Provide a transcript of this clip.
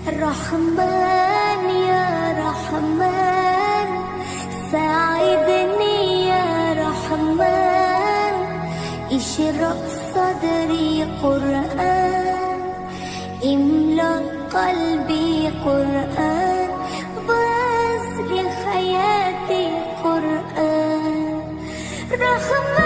رحمن يا رحمن ساعدني يا رحمن اشرح صدري قرآن املأ قلبي قرآن واسر حياتي قرآن رحمن